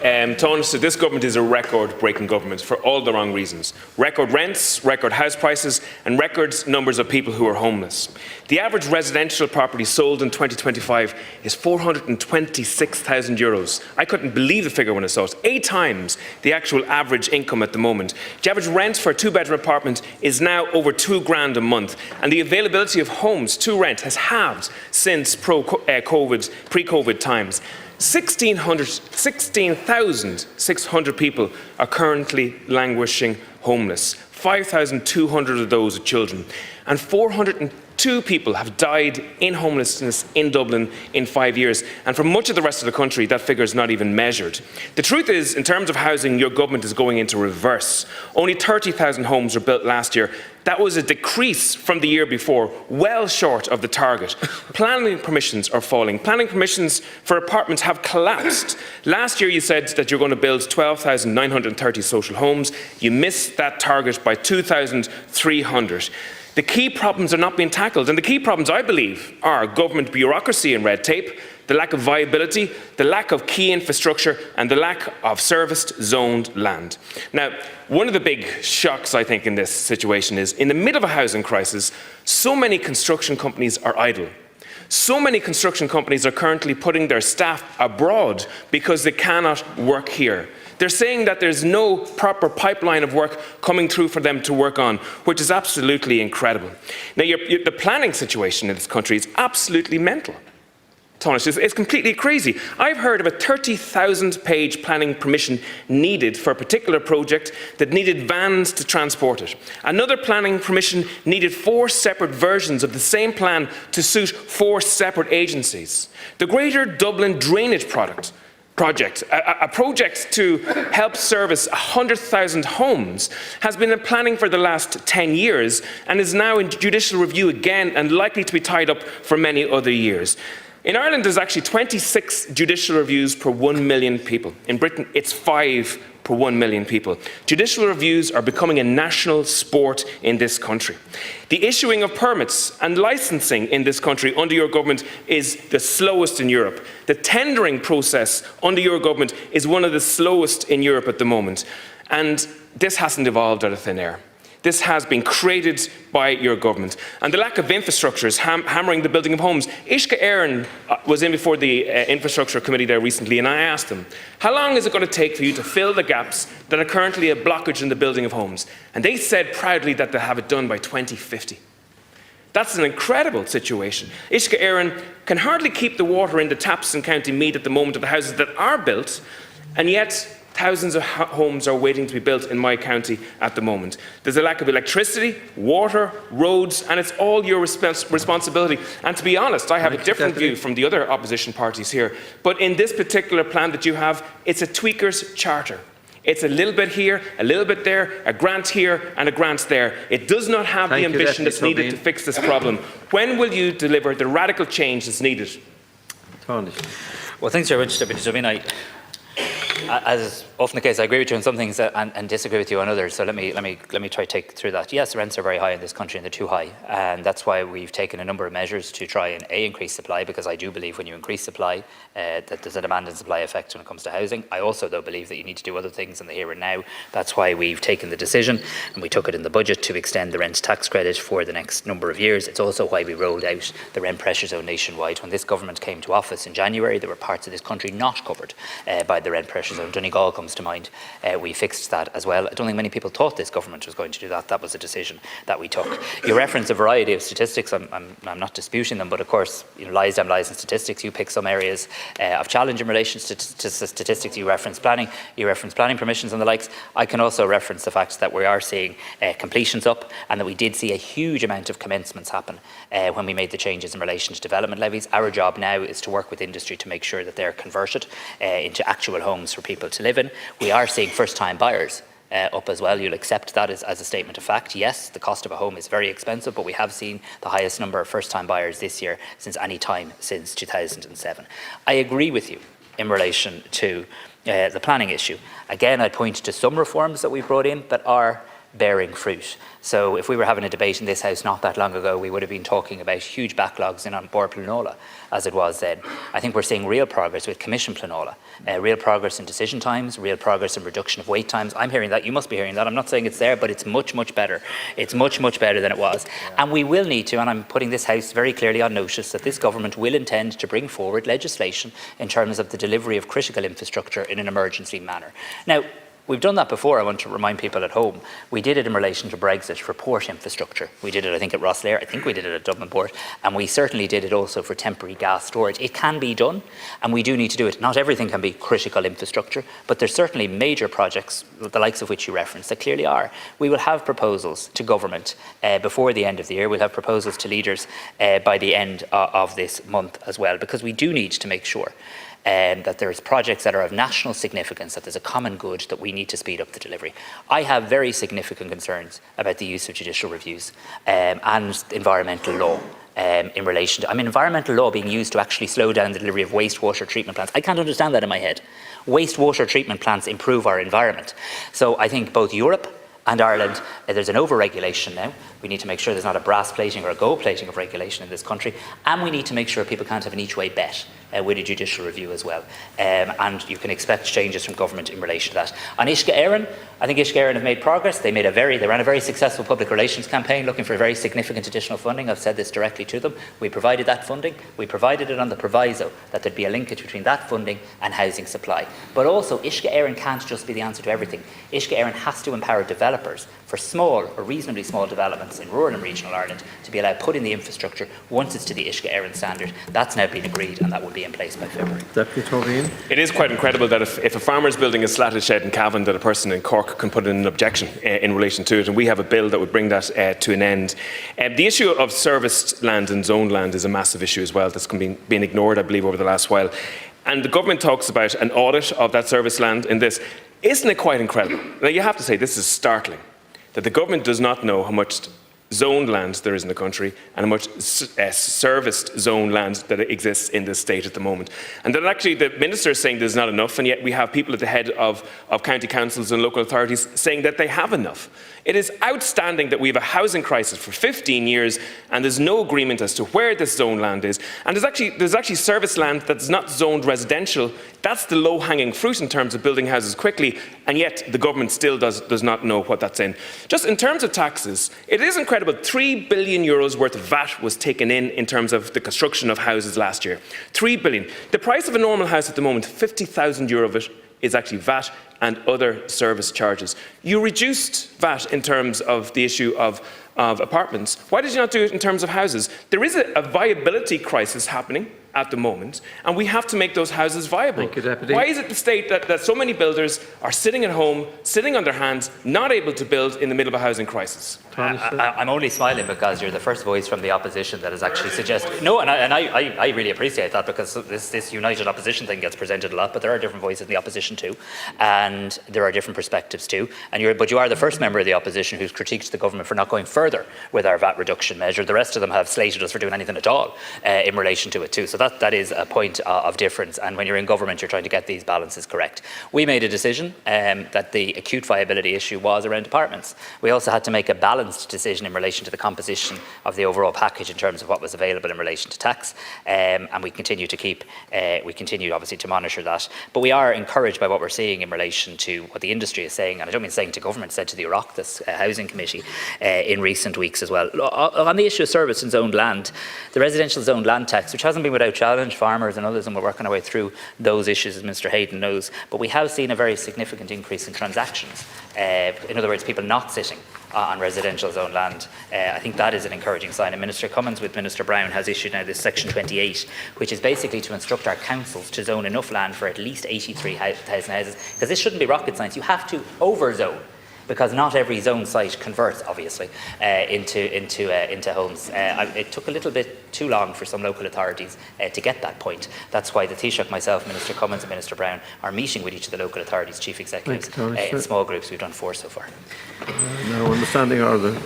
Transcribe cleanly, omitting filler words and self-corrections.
so this government is a record-breaking government for all the wrong reasons. Record rents, record house prices, and record numbers of people who are homeless. The average residential property sold in 2025 is €426,000. I couldn't believe the figure when I saw it. 8 times the actual average income at the moment. The average rent for a 2-bedroom apartment is now over £2,000 a month, and the availability of homes to rent has halved since pre-COVID times. 16,600 people are currently languishing homeless. 5,200 of those are children, and 402 people have died in homelessness in Dublin in 5 years, and for much of the rest of the country that figure is not even measured. The truth is, in terms of housing, your government is going into reverse. Only 30,000 homes were built last year. That was a decrease from the year before, well short of the target. Planning permissions are falling. Planning permissions for apartments have collapsed. Last year you said that you're going to build 12,930 social homes. You missed that target by 2,300. The key problems are not being tackled, and the key problems, I believe, are government bureaucracy and red tape, the lack of viability, the lack of key infrastructure, and the lack of serviced zoned land. Now, one of the big shocks, I think, in this situation is, in the middle of a housing crisis, so many construction companies are idle. So many construction companies are currently putting their staff abroad because they cannot work here. They're saying that there's no proper pipeline of work coming through for them to work on, which is absolutely incredible. Now, the planning situation in this country is absolutely mental. It's completely crazy. I've heard of a 30,000-page planning permission needed for a particular project that needed vans to transport it. Another planning permission needed 4 separate versions of the same plan to suit 4 separate agencies. The Greater Dublin Drainage Project, a project to help service 100,000 homes, has been in planning for the last 10 years and is now in judicial review again and likely to be tied up for many other years. In Ireland, there's actually 26 judicial reviews per 1 million people. In Britain, it's 5 per 1 million people. Judicial reviews are becoming a national sport in this country. The issuing of permits and licensing in this country under your government is the slowest in Europe. The tendering process under your government is one of the slowest in Europe at the moment. And this hasn't evolved out of thin air. This has been created by your government. And the lack of infrastructure is hammering the building of homes. Uisce Éireann was in before the Infrastructure Committee there recently, and I asked them, how long is it going to take for you to fill the gaps that are currently a blockage in the building of homes? And they said proudly that they'll have it done by 2050. That's an incredible situation. Uisce Éireann can hardly keep the water in the taps in County Meath at the moment of the houses that are built, and yet thousands of homes are waiting to be built in my county at the moment. There's a lack of electricity, water, roads, and it's all your responsibility. And to be honest, I have a different view from the other opposition parties here. But in this particular plan that you have, it's a tweaker's charter. It's a little bit here, a little bit there, a grant here and a grant there. It does not have the ambition that's needed to fix this problem. When will you deliver the radical change that's needed? Well, thanks very much, Deputy Tóibín. As often the case, I agree with you on some things and disagree with you on others. So let me try to take through that. Yes, rents are very high in this country, and they're too high, and that's why we've taken a number of measures to try and increase supply. Because I do believe when you increase supply, that there's a demand and supply effect when it comes to housing. I also, though, believe that you need to do other things in the here and now. That's why we've taken the decision, and we took it in the budget, to extend the rent tax credit for the next number of years. It's also why we rolled out the rent pressure zone nationwide. When this government came to office in January, there were parts of this country not covered by the rent pressure zone. Donegal comes to mind. We fixed that as well. I don't think many people thought this government was going to do that. That was a decision that we took. You reference a variety of statistics. I'm not disputing them, but of course, lies and statistics. You pick some areas of challenge in relation to statistics. You reference planning permissions and the likes. I can also reference the fact that we are seeing completions up, and that we did see a huge amount of commencements happen when we made the changes in relation to development levies. Our job now is to work with industry to make sure that they're converted into actual homes for people to live in. We are seeing first-time buyers up as well. You'll accept that as a statement of fact. Yes, the cost of a home is very expensive, but we have seen the highest number of first-time buyers this year since any time since 2007. I agree with you in relation to the planning issue. Again, I point to some reforms that we've brought in that are bearing fruit. So if we were having a debate in this House not that long ago, we would have been talking about huge backlogs in on Bord Planola, as it was then. I think we're seeing real progress with Commission Planola, real progress in decision times, real progress in reduction of wait times. I'm hearing that, you must be hearing that. I'm not saying it's there, but it's much, much better. It's much, much better than it was. And we will need to, and I'm putting this House very clearly on notice, that this government will intend to bring forward legislation in terms of the delivery of critical infrastructure in an emergency manner. Now, we've done that before. I want to remind people at home. We did it in relation to Brexit for port infrastructure. We did it, I think, at Rosslare. I think we did it at Dublin Port. And we certainly did it also for temporary gas storage. It can be done, and we do need to do it. Not everything can be critical infrastructure, but there's certainly major projects, the likes of which you referenced, that clearly are. We will have proposals to government before the end of the year. We'll have proposals to leaders by the end of this month as well, because we do need to make sure that there's projects that are of national significance, that there's a common good, that we need to speed up the delivery. I have very significant concerns about the use of judicial reviews and environmental law in relation to, environmental law being used to actually slow down the delivery of wastewater treatment plants. I can't understand that in my head. Wastewater treatment plants improve our environment. So I think both Europe and Ireland, there's an over-regulation now. We need to make sure there's not a brass plating or a gold plating of regulation in this country. And we need to make sure people can't have an each-way bet with a judicial review as well. And you can expect changes from government in relation to that. On Uisce Éireann, I think Uisce Éireann have made progress. They ran a very successful public relations campaign looking for very significant additional funding. I've said this directly to them. We provided that funding. We provided it on the proviso that there'd be a linkage between that funding and housing supply. But also, Uisce Éireann can't just be the answer to everything. Uisce Éireann has to empower developers for small or reasonably small developments in rural and regional Ireland to be allowed to put in the infrastructure once it's to the Uisce Éireann standard. That's now been agreed, and that will be in place by February. Deputy Tóibín. It is quite incredible that if a farmer is building a slatted shed in Cavan, that a person in Cork can put in an objection in relation to it, and we have a bill that would bring that to an end. The issue of serviced land and zoned land is a massive issue as well that's been ignored, I believe, over the last while. And the government talks about an audit of that serviced land in this. Isn't it quite incredible? Now, you have to say this is startling, that the government does not know how much zoned land there is in the country and how much serviced zoned land that exists in this state at the moment. And that actually the minister is saying there's not enough, and yet we have people at the head of county councils and local authorities saying that they have enough. It is outstanding that we have a housing crisis for 15 years and there's no agreement as to where this zoned land is. And there's actually serviced land that's not zoned residential. That's the low-hanging fruit in terms of building houses quickly, and yet the government still does not know what that's in. Just in terms of taxes, it is incredible. €3 billion worth of VAT was taken in terms of the construction of houses last year. €3 billion. The price of a normal house at the moment, €50,000 of it, is actually VAT and other service charges. You reduced VAT in terms of the issue of apartments. Why did you not do it in terms of houses? There is a viability crisis happening at the moment, and we have to make those houses viable. Thank you, Deputy. Why is it the state that so many builders are sitting at home, sitting on their hands, not able to build in the middle of a housing crisis? I'm only smiling because you're the first voice from the opposition that has actually suggested. No, and I really appreciate that, because this united opposition thing gets presented a lot, but there are different voices in the opposition too, and there are different perspectives too. But you are the first member of the opposition who's critiqued the government for not going further with our VAT reduction measure. The rest of them have slated us for doing anything at all in relation to it too. So that is a point of difference, and when you're in government, you're trying to get these balances correct. We made a decision that the acute viability issue was around apartments. We also had to make a balanced decision in relation to the composition of the overall package in terms of what was available in relation to tax, and we continue obviously to monitor that. But we are encouraged by what we're seeing in relation to what the industry is saying, and I don't mean saying to government, said to the Oireachtas Housing Committee in recent weeks as well. On the issue of service and zoned land, the residential zoned land tax, which hasn't been without challenge, farmers and others, and we're working our way through those issues, as Mr Hayden knows, but we have seen a very significant increase in transactions. In other words, people not sitting on residential zone land. I think that is an encouraging sign, and Minister Cummins with Minister Brown has issued now this section 28, which is basically to instruct our councils to zone enough land for at least 83,000 houses, because this shouldn't be rocket science. You have to over-zone, because not every zone site converts, obviously, into homes. It took a little bit too long for some local authorities to get that point. That's why the Taoiseach, myself, Minister Cummins and Minister Brown are meeting with each of the local authorities' chief executives in small groups. We've done 4 so far. Now, understanding are the